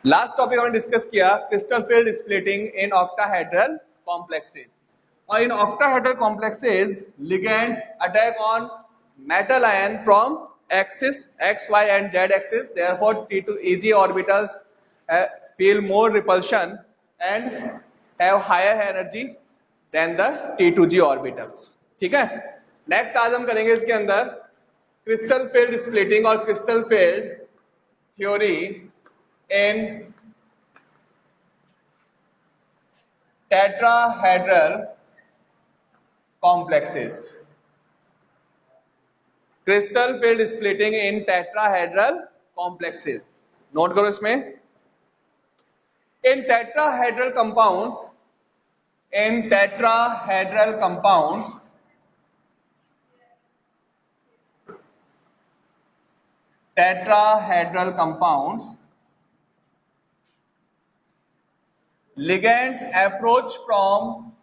Last topic हमने discuss किया crystal field splitting in octahedral complexes. और in octahedral complexes ligands attack on metal ion from axis x, y and z axis. Therefore T2 Eg orbitals feel more repulsion and have higher energy than the T2G orbitals. ठीक है, next आज हम करेंगे इसके अंदर crystal field splitting और crystal field theory in tetrahedral complexes. Crystal field splitting in tetrahedral complexes, note करो इसमें। इन tetrahedral compounds, in tetrahedral compounds ligands approach from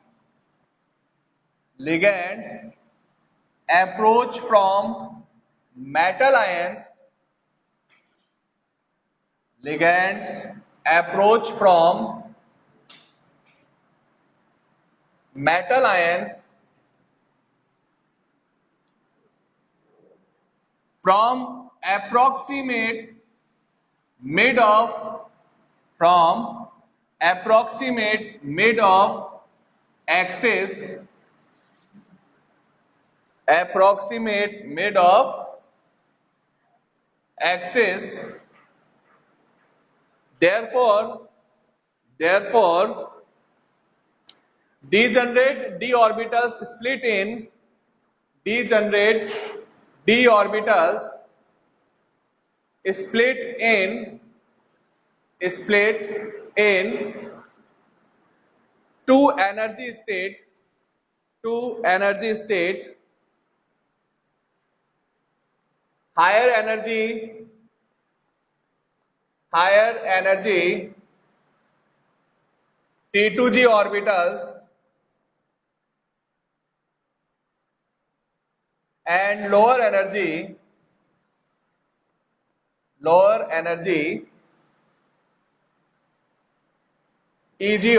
metal ions, ligands approach from metal ions from approximate mid of axis, therefore degenerate d orbitals split in two energy state, higher energy T2G orbitals and lower energy EG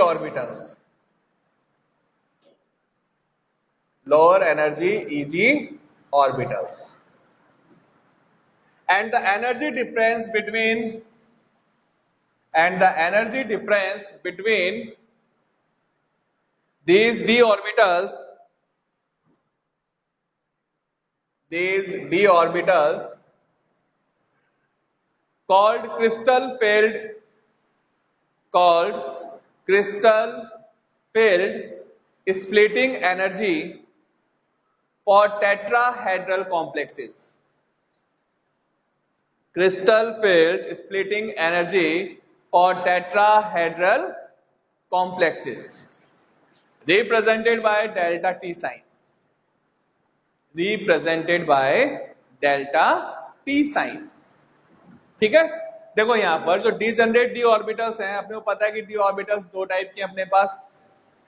orbitals, and the energy difference between these d orbitals called crystal field splitting energy for tetrahedral complexes. Crystal field splitting energy for tetrahedral complexes represented by delta T sign. ठीक है, देखो यहां पर जो degenerate D orbitals हैं, अपने को पता है कि डी ऑर्बिटल्स दो टाइप के अपने पास।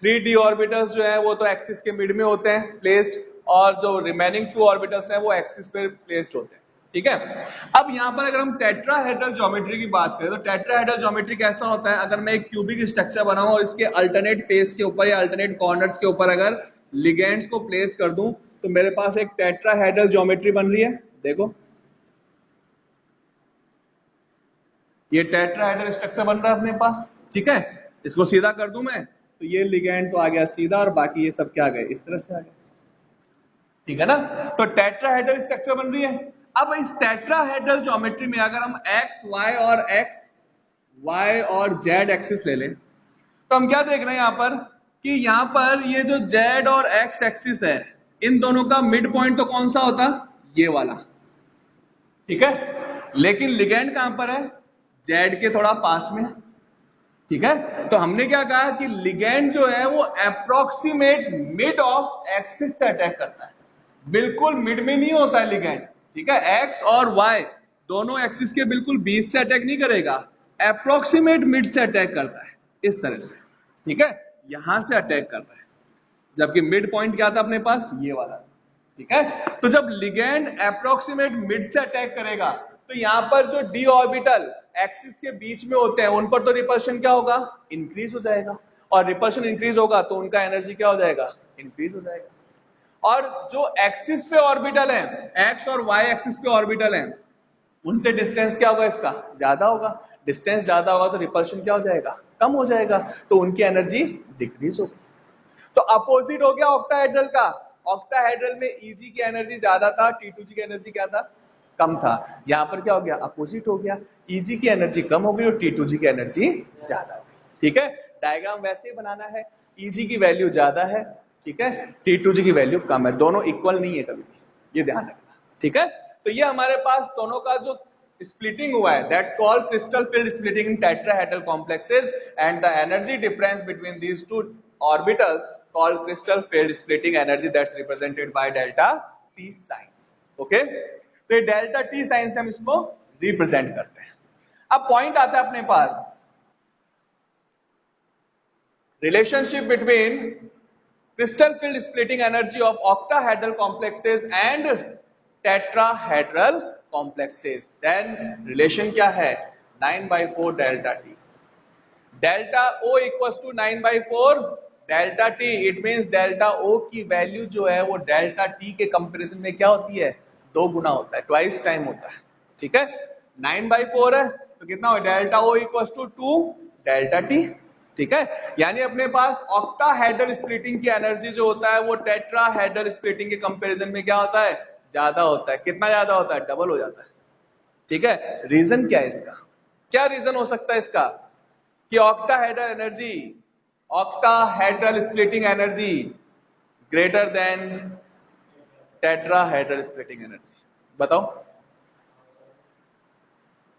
3d ऑर्बिटल्स जो है वो तो एक्सिस के मिड में होते हैं प्लेस्ड, और जो रिमेनिंग 2 ऑर्बिटल्स हैं वो एक्सिस पे प्लेस्ड होते हैं। ठीक है, अब यहाँ पर अगर हम टेट्राहेड्रल ज्योमेट्री की बात करें तो टेट्राहेड्रल ज्योमेट्री कैसा होता है? अगर मैं एक क्यूबिक स्ट्रक्चर बनाऊं और इसके अल्टरनेट फेस के ऊपर या अल्टरनेट कॉर्नर्स के ऊपर अगर लिगेंड्स को प्लेस कर दूं तो मेरे पास एक टेट्राहेड्रल ज्योमेट्री बन रही है। देखो ये टेट्राहेड्रल स्ट्रक्चर बन रहा है अपने पास। ठीक है, इसको सीधा कर दूं मैं तो ये लिगेंड तो आ गया सीधा और बाकी ये सब क्या आ गए, इस तरह से आ गए। ठीक है ना, तो टेट्राहेड्रल स्ट्रक्चर बन रही है। अब इस टेट्राहेड्रल ज्योमेट्री में अगर हम y और z एक्सिस ले लें तो हम क्या देख रहे हैं यहाँ पर कि यहाँ पर ये जो z और x एक्सिस है, इन दोनों का मिड पॉइंट तो कौन सा होता? ये वाला। ठीक है, लेकिन लिगेंड कहां पर है? z के थोड़ा पास में। ठीक है, तो हमने क्या कहा कि लिगेंड जो है वो अप्रोक्सीमेट मिड ऑफ एक्सिस से अटैक करता है, बिल्कुल मिड में नहीं होता है लिगेंड। ठीक है, x और y दोनों एक्सिस के बिल्कुल बीच से अटैक नहीं करेगा, अप्रोक्सीमेट मिड से अटैक करता है, इस तरह से। ठीक है, यहां से अटैक कर रहा है, जबकि मिड पॉइंट क्या था अपने पास? ये वाला। ठीक है, तो जब लिगेंड अप्रोक्सीमेट मिड से अटैक करेगा तो यहां पर जो डी ऑर्बिटल एक्सिस के बीच में होते हैं उन पर तो रिपल्शन क्या होगा, इंक्रीज हो जाएगा, और रिपल्शन इंक्रीज होगा तो उनका एनर्जी क्या हो जाएगा, इंक्रीज हो जाएगा। और जो एक्सिस पे ऑर्बिटल है, एक्स और वाई एक्सिस पे ऑर्बिटल है, उनसे डिस्टेंस क्या होगा, इसका ज्यादा होगा, डिस्टेंस ज्यादा होगा तो रिपल्शन क्या हो जाएगा, कम हो जाएगा, तो उनकी एनर्जी डिक्रीज होगी। तो अपोजिट हो गया ऑक्टाहेड्रल का, ऑक्टाहेड्रल में Eg की एनर्जी ज्यादा था, T2G की एनर्जी क्या था, कम था। यहां पर क्या हो गया, अपोजिट हो गया, Eg की एनर्जी कम हो गई और T2G की एनर्जी ज्यादा हो गई। ठीक है, डायग्राम वैसे ही बनाना है, Eg की वैल्यू ज्यादा है, ठीक है, T2G की वैल्यू कम है, दोनों इक्वल नहीं है कभी भी, ये ध्यान रखना। ठीक है, तो ये हमारे पास दोनों का जो splitting हुआ है, that's called crystal field splitting in tetrahedral complexes, and the energy difference between these two orbitals called crystal field splitting energy, that's represented by delta T sign. Okay, तो ये डेल्टा T साइन से हम इसको represent करते हैं। अब point आता है अपने पास, relationship between crystal field splitting energy of octahedral complexes and tetrahedral complexes, then relation क्या है, 9/4 delta T, delta O equals to 9/4 delta T, it means delta O की वैल्यू जो है वो delta T के कंपैरिजन में क्या होती है, 2 गुना होता है, ट्वाइस टाइम होता है। ठीक है, 9/4 है तो कितना हो, delta O equals to 2 delta T। ठीक है, यानी अपने पास ऑक्टाहेड्रल स्प्लिटिंग की एनर्जी जो होता है वो टेट्राहेड्रल स्प्लिटिंग के कंपैरिजन में क्या होता है, ज्यादा होता है। कितना ज्यादा होता है, डबल हो जाता है। ठीक है, रीजन क्या है इसका, क्या रीजन हो सकता है इसका, कि octahedral energy, octahedral splitting energy greater than tetrahedral splitting energy. बताओ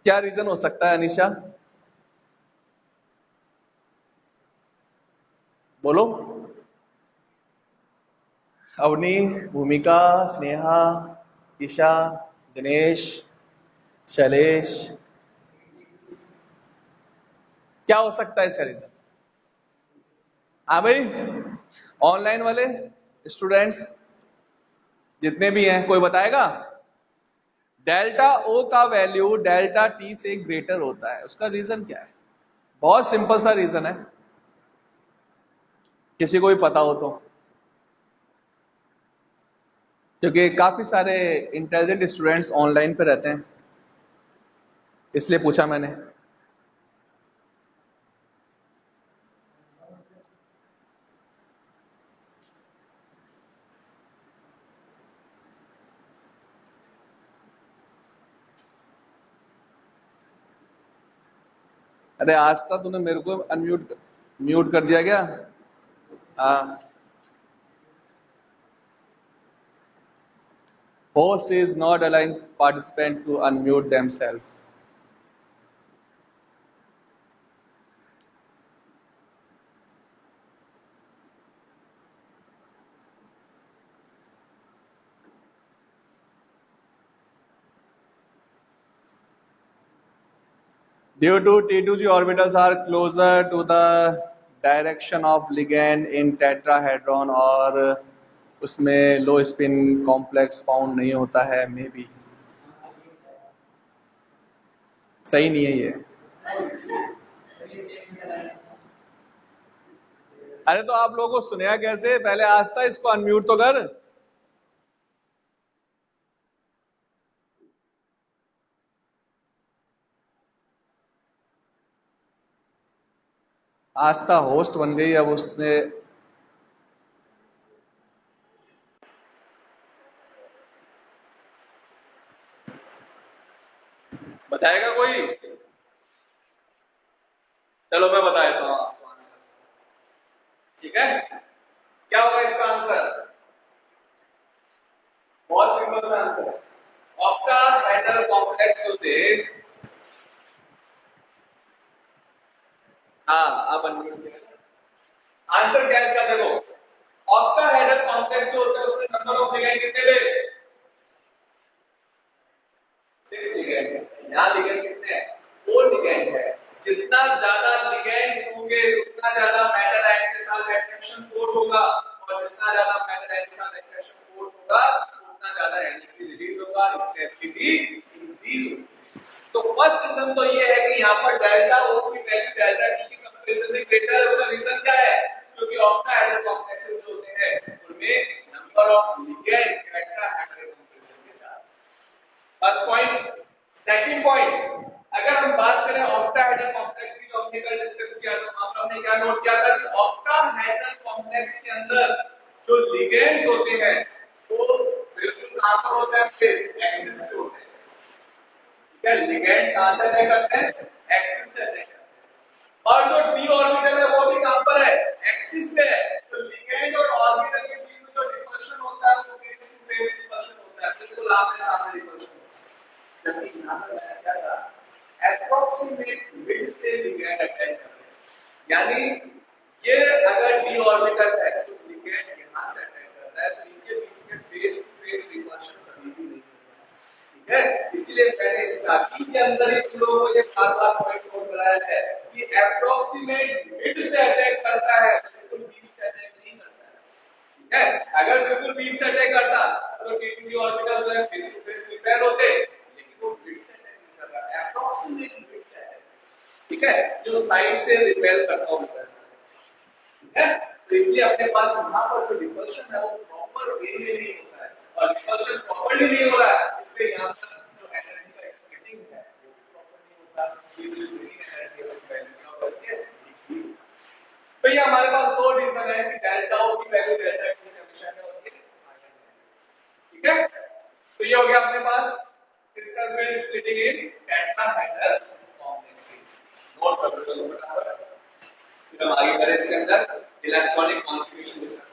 क्या रीजन हो सकता है, अनिशा बोलो। अवनी, भूमिका, स्नेहा, ईशा, दिनेश, शैलेश, क्या हो सकता है इसका रीजन। हाँ भाई, ऑनलाइन वाले स्टूडेंट्स जितने भी हैं कोई बताएगा। डेल्टा ओ का वैल्यू डेल्टा टी से ग्रेटर होता है, उसका रीजन क्या है, बहुत सिंपल सा रीजन है, किसी को भी पता हो तो, क्योंकि काफी सारे इंटेलिजेंट स्टूडेंट्स ऑनलाइन पे रहते हैं इसलिए पूछा मैंने। अरे आज तक तूने मेरे को अनम्यूट म्यूट कर दिया क्या। हाँ, host is not allowing participant to unmute themselves. Due to T2G orbitals are closer to the direction of ligand in tetrahedron और उसमें लो स्पिन कॉम्प्लेक्स फाउंड नहीं होता है, मे बी सही नहीं है ये। अरे तो आप लोगों को सुनेगा कैसे, पहले आस्था इसको अनम्यूट तो कर। आस्था होस्ट बन गई, अब उसने बताएगा कोई, चलो मैं बता देता हूँ आपको आंसर। ठीक है, क्या होगा इसका आंसर, बहुत सिंपल सा आंसर है, ऑक्टाहेड्रल कॉम्प्लेक्स होते, हाँ अब अनम्यूट किया। आंसर क्या है इसका, देखो ऑक्टाहेड्रल कॉम्प्लेक्स जो होते हैं उसमें नंबर ऑफ लिगेंड कितने थे, 6 लिगेंड। यहाँ लिगेंड कितने हैं, 4 लिगेंड है। जितना ज्यादा लिगेंड्स होंगे उतना ज्यादा मेटल आयन के साथ अट्रैक्शन फोर्स होगा, और जितना ज्यादा मेटल आयन के साथ अट्रैक्शन फोर्स होगा उतना ज्यादा एनर्जी रिलीज होगा, स्टेबिलिटी इंक्रीज होगी। तो फर्स्ट रीजन तो ये है कि यहाँ पर डेल्टा ओ की वैल्यू डेल्टा टी की कंपैरिजन में ग्रेटर है। उसका रीजन क्या है? क्योंकि ऑक्टाहेड्रल कॉम्प्लेक्सेस होते हैं उनमें number of ligand tetrahedral comparison के साथ। First point. सेकंड पॉइंट, अगर हम बात करें ऑक्टाहेड्रल कॉम्प्लेक्स की, जो हमने कल डिस्कस किया था, वहां पर हमने क्या नोट किया था कि ऑक्टाहेड्रल कॉम्प्लेक्स के अंदर जो लिगेंड्स होते हैं वो बिल्कुल कहां पर होते हैं? प्लेस एक्सिस पे होते हैं। ठीक है, लिगेंड कहां से अटैक करते हैं? एक्सिस से अटैक करते हैं। और जो डी ऑर्बिटल है वो भी कहां पर है? एक्सिस पे है। तो लिगेंड और ऑर्बिटल के बीच में जो रिपल्शन होता है वो फेस टू फेस रिपल्शन होता है, बिल्कुल आमने सामने रिपल्शन। जबकि यहां पर मैंने क्या कहा? एप्रोक्सीमेट मिड से लिगेंड अटैक कर रहे हैं। यानी ये अगर डी ऑर्बिटल है तो लिगेंड यहां से अटैक कर रहा है, तो इनके बीच में फेस टू फेस रिपल्शन कभी भी नहीं होता है। ठीक है, इसलिए मैंने स्टार्टिंग के अंदर ही तुम लोगों को ये बार-बार पॉइंट नोट कराया है कि एप्रोक्सीमेट मिड से अटैक करता है, बिल्कुल बीच से अटैक नहीं करता है। ठीक है, अगर बिल्कुल बीच से अटैक करता तो डी ऑर्बिटल जो है फेस टू फेस रिपेल होते, लेकिन वो मिड से अटैक नहीं कर रहा, एप्रोक्सीमेट मिड से अटैक। ठीक है, जो साइड से रिपेल करता होता है। ठीक है, तो इसलिए अपने पास यहाँ पर जो रिपल्शन है वो प्रॉपर वे में नहीं होता है, और रिपल्शन प्रॉपर्ली नहीं हो रहा है, इसलिए यहाँ पर जो एनर्जी का स्प्लिटिंग है वो भी प्रॉपर नहीं होता। ये जो स्प्लिटिंग एनर्जी है उसकी वैल्यू क्या होती है? डिक्रीज। तो ये हमारे पास दो रीजन है कि डेल्टा ओ की वैल्यू डेल्टा टी से हमेशा क्या होती है? ठीक है, तो ये हो गया अपने पास crystal field splitting in tetrahedral complexes. Note कर लो इसको फटाफट, फिर हम आगे करें इसके अंदर इलेक्ट्रॉनिक कॉन्फ़िगरेशन डिस्कस करेंगे।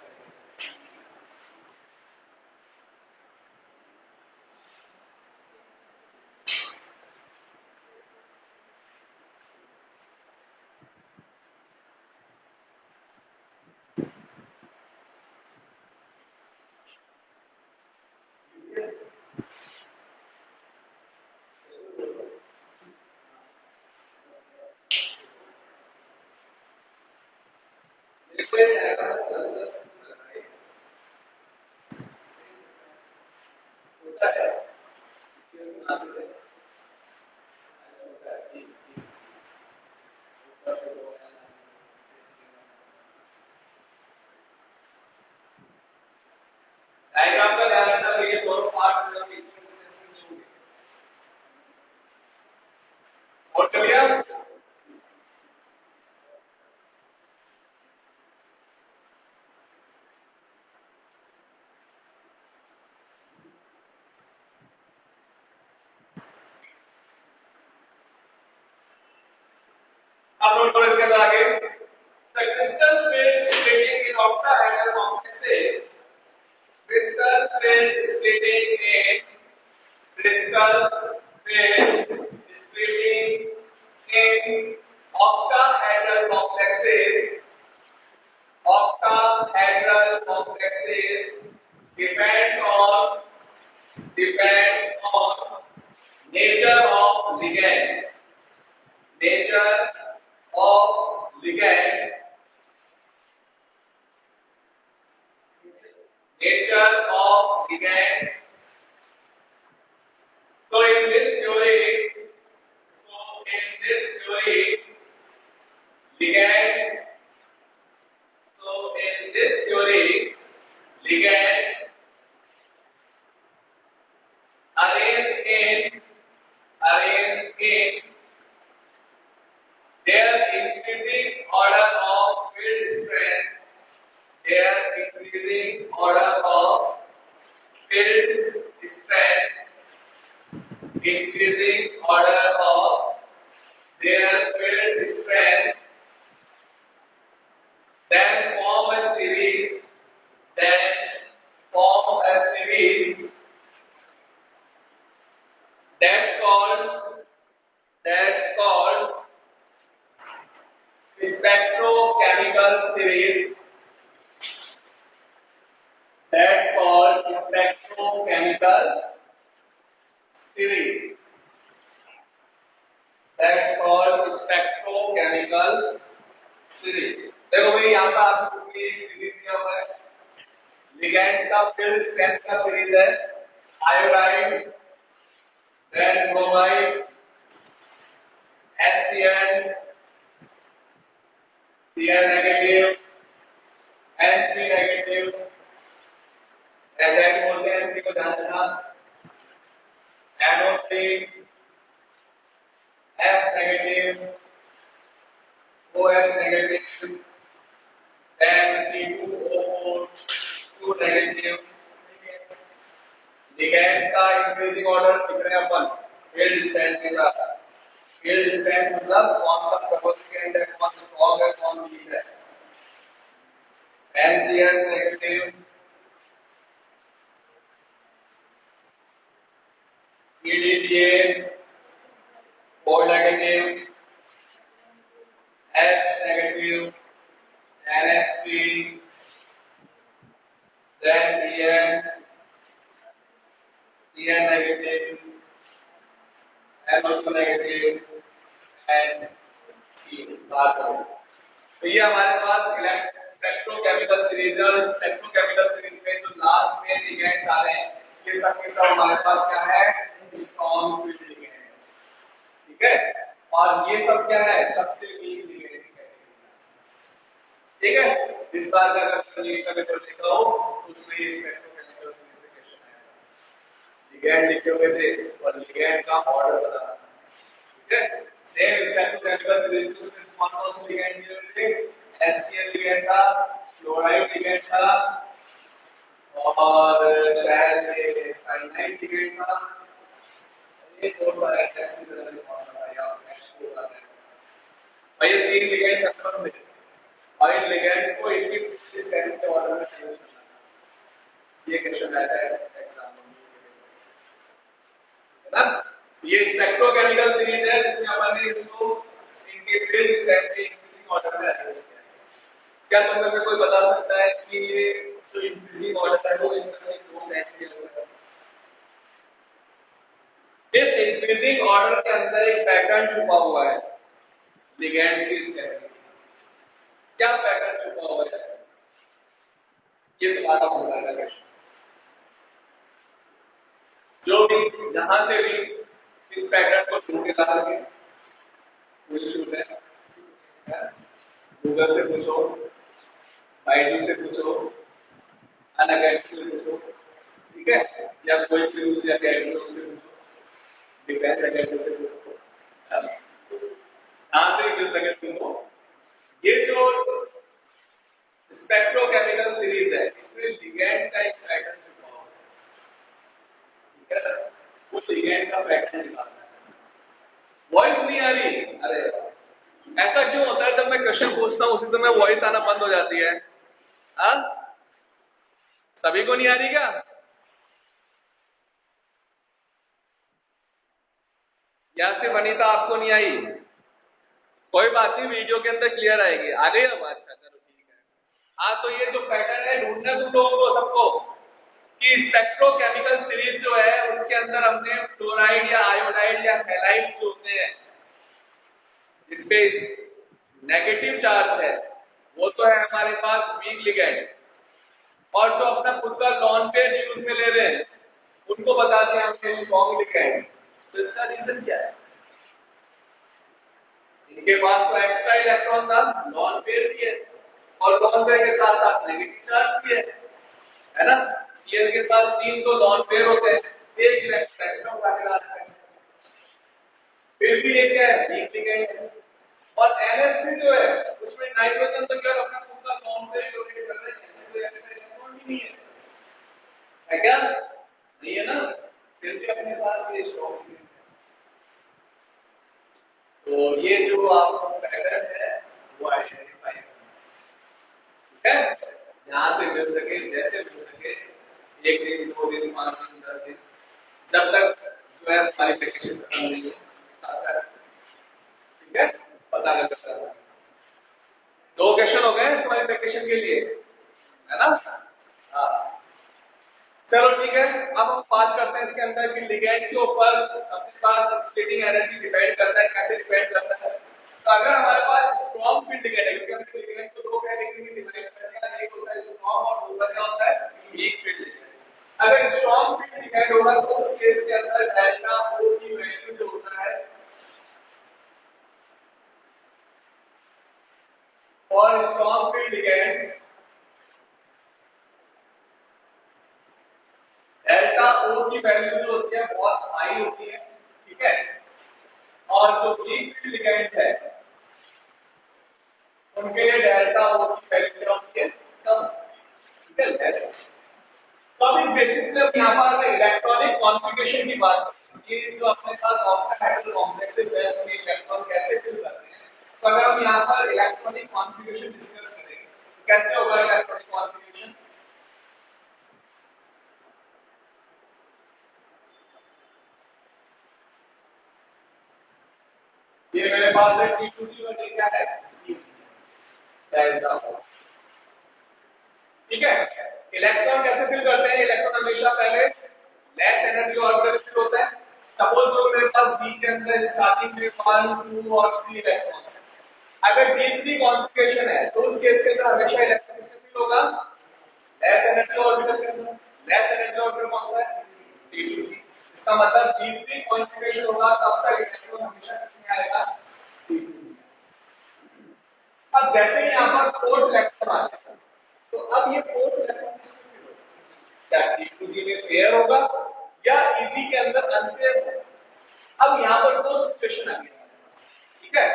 डायग्राम का ध्यान रखना, ये दोनों पार्ट्स जो इक्वल डिस्टेंस में होंगे। नोट कर लिया? अब नोट करो इसके अंदर आगे, the crystal field splitting in octahedral complexes, crystal field splitting in crystal field splitting in octahedral complexes, octahedral complexes depends on nature of ligands, nature of ligands, nature of ligands. So in this theory, ligands. So in this theory, ligands arrange in their increasing order of field strength, their increasing order of field strength, increasing order of their field strength, then form a series, that's called spectrochemical series. That's called spectrochemical series. That's called spectrochemical series. देखो भाई यहाँ पर आपको ये series दिया हुआ है, ligands का फील्ड स्ट्रेंथ का सीरीज है, iodide, then bromide, HCN, Cn negative, N3 negative, azide बोलते हैं N3 को, ध्यान रखना, NO3, F negative, OH negative, then C2O4, 2 negative. Ligands का इंक्रीजिंग ऑर्डर लिख रहे हैं अपन फील्ड स्ट्रेंथ के साथ। फील्ड स्ट्रेंथ मतलब कौन सा प्रबल लिगेंड है, कौन स्ट्रांग है, कौन वीक है। NCS negative, EDTA 4 negative, H negative, NH3, then EN, CN negative, NO2 negative and C बात करें तो ये हमारे पास स्पेक्ट्रोकेमिकल सीरीज है। और स्पेक्ट्रोकेमिकल सीरीज में जो लास्ट में लिगेंड्स आ रहे हैं ये सब के सब हमारे पास क्या है, स्ट्रॉन्ग फील्ड लिगेंड, ठीक है। और ये सब क्या है, सबसे वीक लिगेंड है, ठीक है। इस बार का अगर पेपर देखा हो तो उसमें ये स्पेक्ट्रोकेमिकल सीरीज में क्वेश्चन आया, लिगेंड लिखे हुए थे और लिगेंड का ऑर्डर बताना, ठीक है। सेम स्पेक्ट्रोकेमिकल सीरीज में उसमें कौन से लिगेंड दिए हुए थे, HCl लिगेंड था, फ्लोराइड लिगेंड था और शायद ये साइनाइड लिगेंड था। ये दो बार टेस्ट की तरह कौन सा था या H2 का था भाई, ये तीन लिगेंड कंफर्म थे और इन लिगेंड्स को इस केमिकल के ऑर्डर में यूज करना है। ये क्वेश्चन आता है एग्जाम में, है ना। ये स्पेक्ट्रोकेमिकल सीरीज है जिसमें अपन ने इनको इनके फील्ड स्ट्रेंथ के इंक्रीजिंग ऑर्डर में अरेंज किया है। क्या तुम में से कोई बता सकता है कि ये जो इंक्रीजिंग ऑर्डर है वो इसमें से क्यों सेट किया हुआ है? इस इंक्रीजिंग ऑर्डर के अंदर एक पैटर्न छुपा हुआ है लिगेंड्स की स्ट्रेंथ। क्या पैटर्न छुपा हुआ है इसमें? ये तुम्हारा होगा का क्वेश्चन। जो भी जहां से भी इस पैटर्न को ढूंढ के ला सके कोई शुरू है, गूगल से पूछो, बाइजू से पूछो, अनअकैडमी से पूछो, ठीक है, या कोई क्लूज या अकेडमी से पूछो, डिफेंस अकेडमी से पूछो, जहां से मिल सके तुमको। ये जो स्पेक्ट्रोकेमिकल सीरीज है इसमें लिगेंड्स का एक पैटर्न छुपा हुआ है, ठीक है। वो लिगेंड का पैटर्न निकालना है। वॉइस नहीं आ रही? अरे ऐसा क्यों होता है, जब मैं क्वेश्चन पूछता हूं उसी समय वॉइस आना बंद हो जाती है? हाँ, सभी को नहीं आ रही क्या? या सिर्फ अनीता आपको नहीं आई? कोई बात नहीं, वीडियो के अंदर क्लियर आएगी। आ गई अब? अच्छा चलो ठीक है। हाँ, तो ये जो पैटर्न है ढूंढना तुम लोगों को सबको कि स्पेक्ट्रोकेमिकल सीरीज जो है उसके अंदर हमने फ्लोराइड या आयोडाइड या हैलाइड्स जो होते हैं जिनपे नेगेटिव चार्ज है वो तो है हमारे पास वीक लिगेंड, और जो अपना खुद का लॉन पेयर यूज में ले रहे हैं उनको बताते हैं हमने स्ट्रॉन्ग लिगेंड। तो इसका रीजन क्या है? इनके पास तो एक्स्ट्रा इलेक्ट्रॉन था, लॉन पेयर भी है और लॉन पेयर के साथ साथ नेगेटिव चार्ज भी है ना। Cl के पास 3 तो लॉन पेयर होते हैं, एक इलेक्ट्रॉन एक्स्ट्रा उठा के लाता है, फिर भी ये क्या है, वीक लिगेंड है। और NH3 जो है उसमें नाइट्रोजन तो केवल अपना खुद का लॉन पेयर रोटेट कर रहा है, ऐसे कोई एक्स्ट्रा इलेक्ट्रॉन भी नहीं है क्या? नहीं है ना, फिर भी अपने पास ये स्ट्रॉन्ग है। तो ये जो आपका पैटर्न है वो आइडेंटिफाई करना, ठीक है। जहां से मिल सके, जैसे मिल सके, 1 दिन 2 दिन 5 दिन 10 दिन, जब तक जो है हमारी वैकेशन खत्म नहीं हो तब तक, ठीक है, पता कर सकता है। 2 क्वेश्चन हो गए तुम्हारी वैकेशन के लिए, है ना। हाँ चलो ठीक है। अब हम बात करते हैं इसके अंदर कि लिगेंड्स के ऊपर अपने पास स्प्लिटिंग एनर्जी डिपेंड करता है, कैसे डिपेंड करता है। तो अगर हमारे पास स्ट्रॉन्ग फील्ड लिगेंड है, क्योंकि हमने लिगेंड को 2 कैटेगरी में डिवाइड कर दिया, एक होता है स्ट्रॉन्ग और दूसरा क्या होता है, वीक फील्ड लिगेंड। अगर स्ट्रॉन्ग फील्ड लिगेंड होगा तो उस केस के अंदर डेल्टा O की वैल्यू जो होता है और स्ट्रॉन्ग फील्ड लिगेंड्स डेल्टा ओ की वैल्यू जो होती है बहुत हाई होती है, ठीक है, और जो वीक फील्ड लिगेंड है उनके लिए डेल्टा ओ की वैल्यू क्या होती है, कम, ठीक है। ऐसा तो अब इस बेसिस पे यहाँ पर इलेक्ट्रॉनिक कॉन्फ़िगरेशन की बात करें, ये जो अपने पास ऑक्टाहेड्रल कॉम्प्लेक्सेस है उनमें इलेक्ट्रॉन कैसे फिल करते हैं। तो अगर हम यहाँ पर इलेक्ट्रॉनिक कॉन्फ़िगरेशन डिस्कस करें तो कैसे होगा इलेक्ट्रॉनिक कॉन्फ़िगरेशन। ये मेरे पास है T2G और ये क्या है डेल्टा, ठीक है। इलेक्ट्रॉन कैसे फिल करते हैं, इलेक्ट्रॉन हमेशा पहले लेस एनर्जी ऑर्बिटल फिल होता है। सपोज तो मेरे पास d के अंदर स्टार्टिंग में 1 2 और 3 इलेक्ट्रॉन्स हैं। अगर d3 कॉन्फ़िगरेशन है तो उस केस के अंदर हमेशा इलेक्ट्रॉन किससे फिल होगा, लेस एनर्जी ऑर्बिटल के अंदर। लेस एनर्जी ऑर्बिटल कौन सा है, d2c। इसका मतलब d3 कॉन्फ़िगरेशन होगा तब तक इलेक्ट्रॉन हमेशा किसमें आएगा, d2c। अब जैसे ही यहाँ पर फोर्थ इलेक्ट्रॉन आ जाएगा तो अब ये फोर्थ इलेक्ट्रॉन किसमें फिल होगा, क्या T2G में पेयर होगा या Eg के अंदर अनपेयर होगा। अब यहाँ पर दो सिचुएशन आ गई, ठीक है।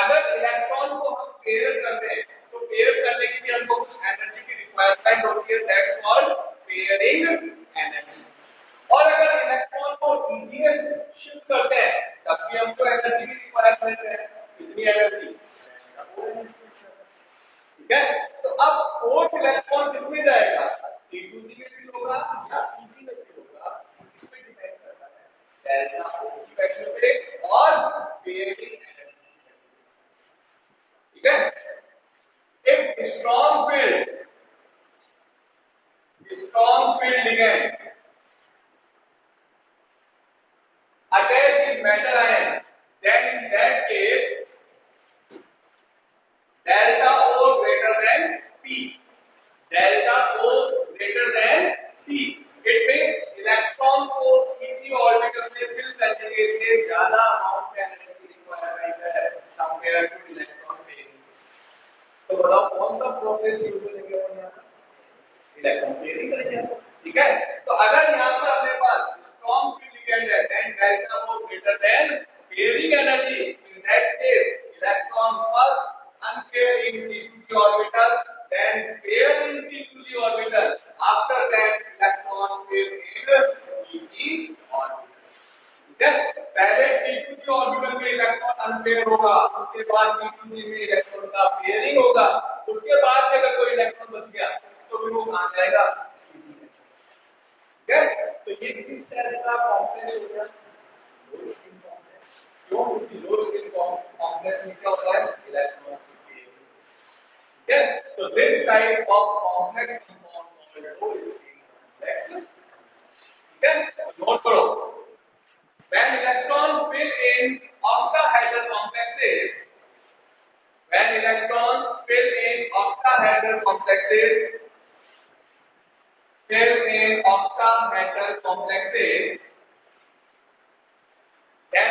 अगर इलेक्ट्रॉन को हम पेयर करते हैं तो पेयर करने के लिए हमको कुछ एनर्जी की रिक्वायरमेंट होती है, दैट्स कॉल्ड पेयरिंग एनर्जी। और अगर इलेक्ट्रॉन को Eg में शिफ्ट करते हैं तब भी हमको एनर्जी की रिक्वायरमेंट है, कितनी एनर्जी, ठीक है। तो अब फोर्थ इलेक्ट्रॉन किसमें जाएगा, T2G में फिल होगा या Eg में फिल होगा, इसमें डिपेंड करता है डेल्टा O की वैल्यू पे और पेयरिंग एनर्जी, ठीक है। एक strong field ligand attached with metal ion, then in that case delta O greater than P, delta O greater than P, it means electron को Eg ऑर्बिटल में fill करने के लिए ज्यादा अमाउंट में एनर्जी की रिक्वायरमेंट है कंपेयर टू इलेक्ट्रॉन पेयरिंग। तो बताओ कौन सा प्रोसेस यूज करेंगे हम यहाँ, इलेक्ट्रॉन पेयरिंग करेंगे, ठीक है। तो अगर यहाँ पर अपने पास स्ट्रॉन्ग फील्ड लिगेंड है then delta O greater than pairing energy, in that case electron first unpair in T2G orbital, then pair in T2G orbital, after that electron will in Eg orbital, ठीक है। पहले T2G orbital में electron unpair होगा, उसके बाद T2G में electron का pairing होगा, उसके बाद अगर कोई इलेक्ट्रॉन बच गया तो फिर वो कहां जाएगा, ठीक है। तो ये किस तरह का कॉम्प्लेक्स हो गया, लो स्पिन कॉम्प्लेक्स। क्यों, क्योंकि लो स्पिन कॉम्प्लेक्स में क्या होता है, इलेक्ट्रॉन की पेयरिंग, ठीक है। तो this type of complex compound called low spin complex, ठीक है। नोट करो, when electron fill in octahedral complexes, when electrons fill in octahedral complexes, then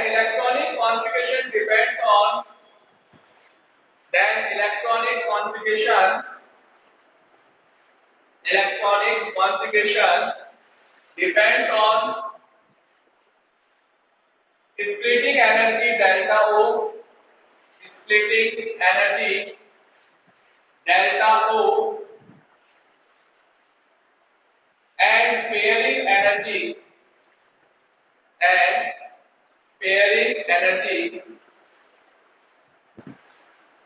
electronic configuration depends on, then electronic configuration depends on splitting energy delta O, splitting energy delta O, and pairing energy and pairing energy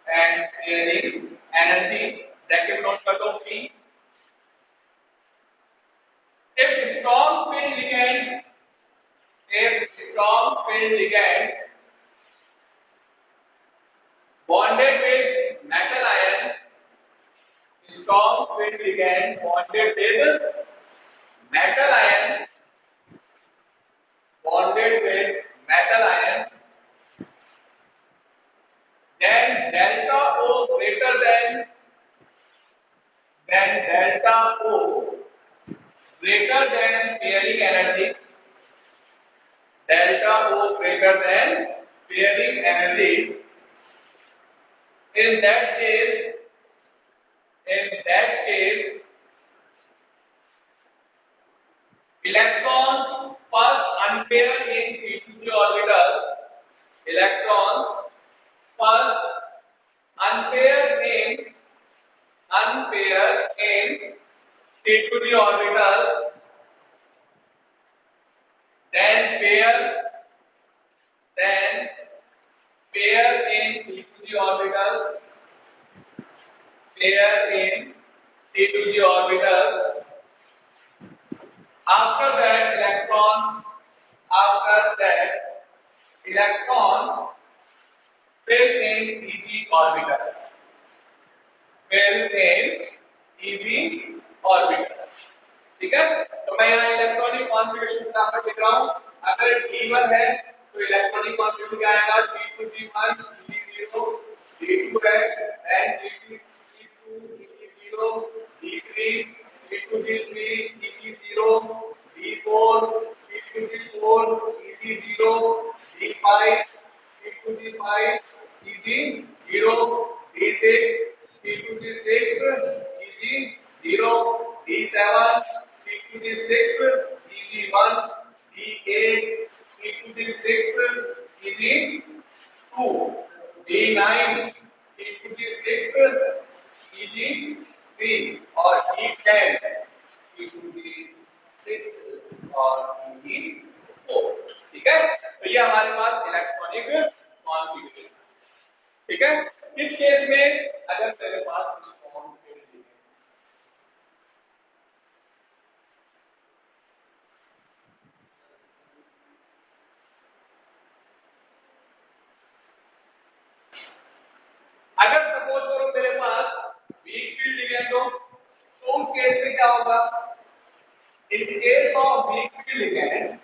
and pairing energy, bracket note कर दो P। if strong field ligand bonded with metal ion, strong field ligand bonded with metal ion, bonded with metal ion, then delta O greater than pairing energy, delta O greater than pairing energy, in that case In that case, electrons first unpair in p2p orbitals. Electrons first unpair in p2p orbitals, then pair in p2p orbitals, pair in p2p orbitals. After that, electrons fill in Eg orbitals. Fill in Eg orbitals. ठीक है? तो मैं यहाँ electronic configuration फटाफट लिख रहा हूँ. अगर D1 है तो इलेक्ट्रॉनिक कॉन्फ़िगरेशन क्या आएगा? D2G1 Eg0, D2 है and D2G2 Eg0, D3 D2G3 Eg0, D4 D2G4 Eg0, D5 D2G5 Eg0, D6 D2G6 Eg0, D7 P2G6 Eg1, D8 P2G6 Eg2, D9 P2G6 Eg3 और D10 P2G6 और Eg4. ठीक है? तो ये हमारे पास इलेक्ट्रॉनिक कॉन्फ़िगरेशन. ठीक है? इस केस में अगर मेरे पास स्ट्रॉन्ग फील्ड है, अगर सपोज करो मेरे पास वीक फील्ड लिगेंड हो, तो उस केस में क्या होगा? In case of weak field ligand,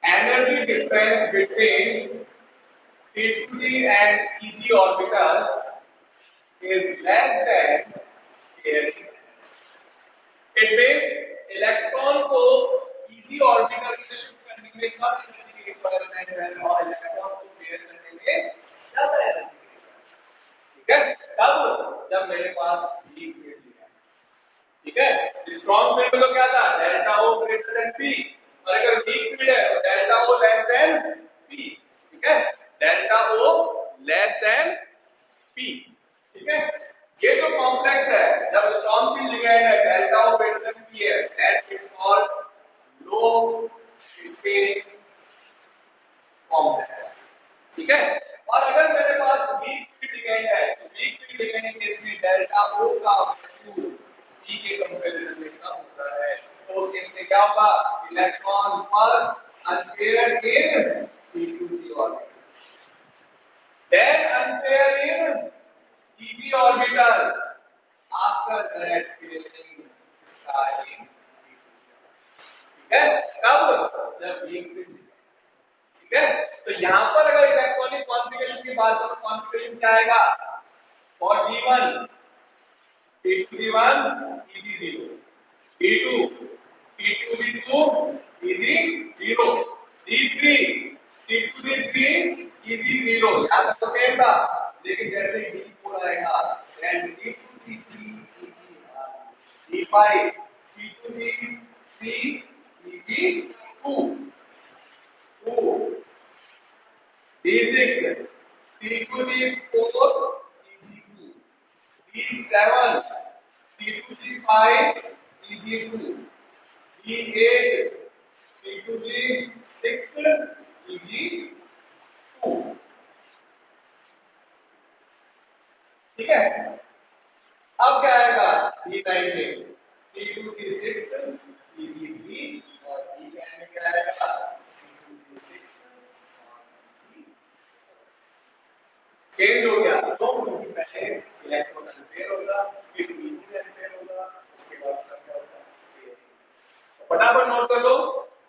energy difference between P2G and Eg orbitals is less than pairing. It means electron को Eg ऑर्बिटल में शिफ्ट करने में कम एनर्जी की रिक्वायरमेंट है और इलेक्ट्रॉन्स को पेयर करने में ज्यादा एनर्जी. ठीक है? तब जब मेरे पास वीक फील्ड है. ठीक है? स्ट्रॉन्ग फील्ड में तो क्या था? Delta O greater then P. और अगर वीक फील्ड है तो delta O less than P. ठीक है? Delta O less than P. ठीक है? ये जो कॉम्प्लेक्स है, जब स्ट्रॉन्ग फील्ड लिगेंड है, delta O greater then P है, that is called low spin complex. ठीक है? और अगर मेरे पास वीक फील्ड लिगेंड है, तो वीक फील्ड लिगेंड केस में डेल्टा O का वैल्यू P के कंपैरिजन में कम होता है. तो उस केस में क्या होगा? Electron first unpaired in P2G orbital, then unpaired in Eg orbital, after that pairing starting. ठीक है? कब? जब वीक फील्ड. ठीक है? तो यहां पर अगर इलेक्ट्रॉनिक कॉन्फ़िगरेशन की बात करो, कॉन्फ़िगरेशन क्या आएगा? For D1 P2G1 Eg0, D2 P2G2 Eg0, D3 P2G3 Eg0. यहां तक तो सेम था, लेकिन जैसे ही D4 आएगा then D2G3 Eg1, D5 P2G3 Eg2, D6 P2G4 Eg2, D7 P2G5 Eg2, D8 P2G6 Eg2. ठीक है? अब क्या आएगा? D9 में P2G6 Eg3 और D10 में क्या आएगा? P2G6 चेंज हो गया. तो पहले इलेक्ट्रॉन अनपेयर होगा, फिर Eg अनपेयर होगा, उसके बाद सब क्या होगा? फटाफट नोट कर लो.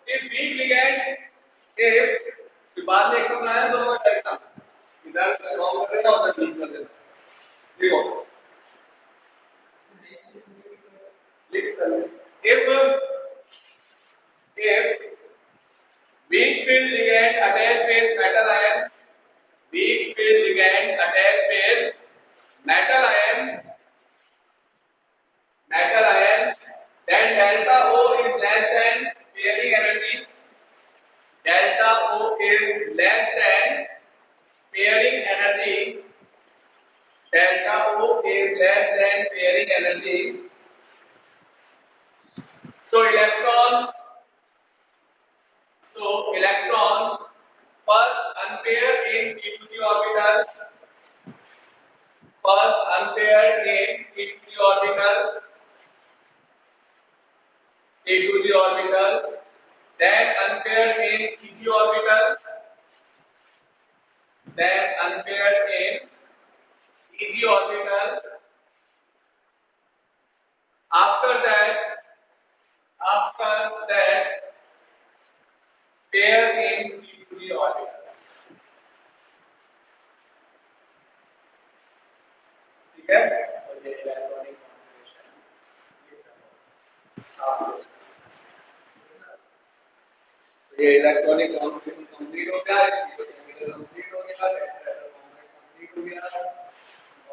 इफ वीक लिगेंड, इफ बाद में एक्शन बनाया तो मैं करता इधर स्ट्रॉन्ग कर देना, उधर वीक कर देना. देखो लिख कर, if So electron first unpaired in p2g orbital, first unpaired in p2g orbital, p2g orbital, then unpaired in pg orbital, then unpaired in pg orbital. After that, pair in p2g orbitals. ठीक है, और ये electronic configuration ये electronic configuration complete हो गया, इसकी chemical complete हो गया, इलेक्ट्रॉनिक कंप्लीट हो गया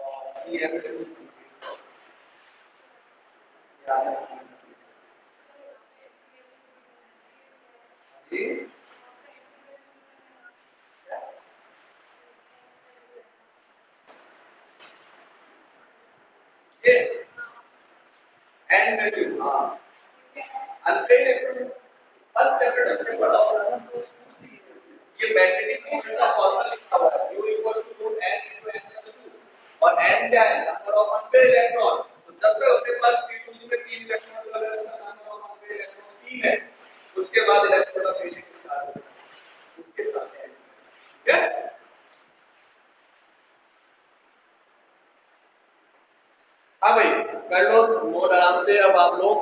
और सीएमएस कंप्लीट हो गया। जी ये एंड वैल्यू हां अनप्लेन इलेक्ट्रॉन फर्स्ट चैप्टर ढंग से पढ़ा होगा ना तो ये मैग्नेटिक मोमेंट का फॉर्मूला लिखा हुआ है U = n * n+2 और n क्या है नंबर ऑफ अनपेयर्ड इलेक्ट्रॉन। तो जब तक आपके पास p2g में 3 इलेक्ट्रॉन वाला नंबर ऑफ अनपेयर्ड इलेक्ट्रॉन 3 है उसके बाद इलेक्ट्रॉन का फिलिंग स्टार्ट होता है उसके हिसाब से ठीक है। हाँ भाई कर लो नोट आराम से। अब आप लोग